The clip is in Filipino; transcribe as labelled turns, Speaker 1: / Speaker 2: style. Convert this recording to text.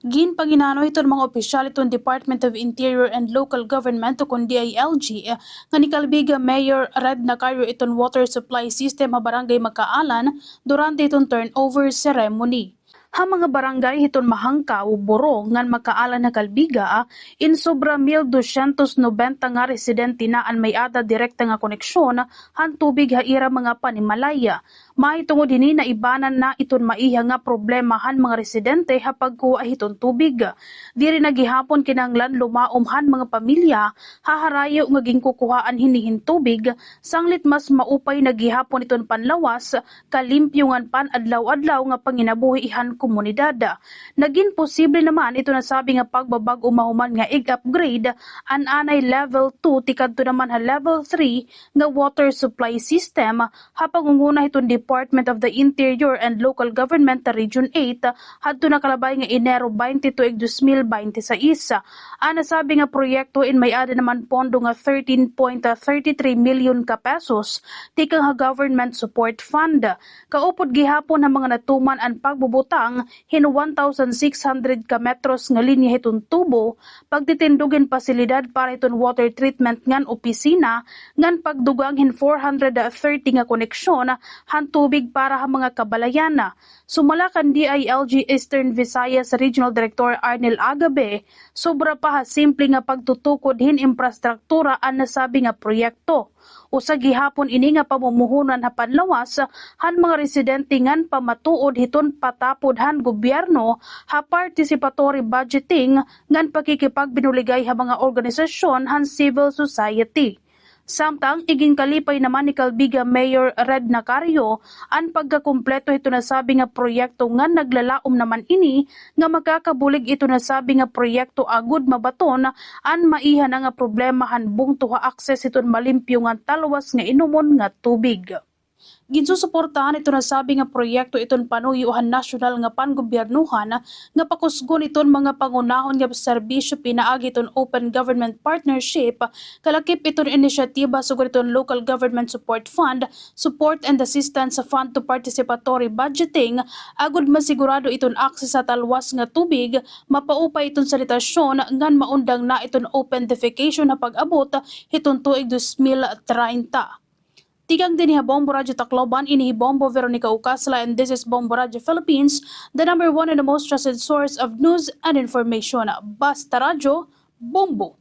Speaker 1: Ginpanginano iton mga opisyal iton Department of Interior and Local Government o kundi DILG nga nikalbiga Mayor Red Nacario iton water supply system ha barangay Makaalan durante iton turnover ceremony. Ha mga barangay hiton mahangka o buro ngan makaalan na kalbiga in sobra 1,290 nga residente na an may ada direkta nga koneksyon han tubig ha ira mga panimalaya. Mahitungod hini na ibanan na iton maiha nga problemahan mga residente ha pagkuha hiton tubig. Diri nagihapon kinanglan lumaumhan mga pamilya haharayo nga ginkukuhaan hinihin tubig sanglit mas maupay nagihapon iton panlawas kalimpyungan pan adlaw-adlaw nga panginabuhi ihan komunidad. Naging posible naman ito nasabi nga pagbabag umahuman nga i-upgrade an anay level 2 tikadto naman ha level 3 nga water supply system ha pangunguna itong Department of the Interior and Local Government ta Region 8 hadto nakalabay nga Enero 22, 2026. Nasabi nga proyekto in may ada naman pondo nga 13.33 million ka pesos tikang ha government support fund. Kaupod gihapon ang mga natuman ang pagbubutang hin 1,600 ka metros nga linya hiton tubo, pagtitindugin pasilidad para iton water treatment ngan opisina, ngan pagdugang hin 430 nga koneksyon han tubig para ha mga kabalayana. Sumala kan DILG Eastern Visayas Regional Director Arnel Agabe, sobra pa ha simple nga pagtutukod hin infrastruktura ang nasabi nga proyekto. Usa gihapon ini nga pamumuhunan ha panlawas han mga residente ngan pamatuod hiton patapod han gobyerno ha participatory budgeting ngan pakikipagbinuligay ha mga organisasyon han civil society. Samtang iging kalipay naman ni kalbiga Mayor Red Nacario ang pagkakumpleto ito nasabi nga proyekto nga naglalaom naman ini nga magkakabulig ito nasabi nga proyekto agud mabaton an maiha na nga problemahan bungto ha akses iton malimpyo nga talwas nga inumon nga tubig. Ginsusuportahan ito nasabi nga proyekto iton panuyuhan nasyonal nga panggobyernuhan nga pakusgon iton mga pangunahon nga serbisyo pinaagi iton open government partnership kalakip iton inisyatiba sugod iton local government support fund, support and assistance fund to participatory budgeting agud masigurado iton akses sa talwas nga tubig, mapaupay iton sanitasyon ngan maundang na iton open defecation na pag-abot iton tuig 2030. Tigang din Bombo Radio Tacloban, ini Bombo Veronica Ucasla, and this is Bombo Radio Philippines, the #1 and the most trusted source of news and information. Basta Radio, Bombo!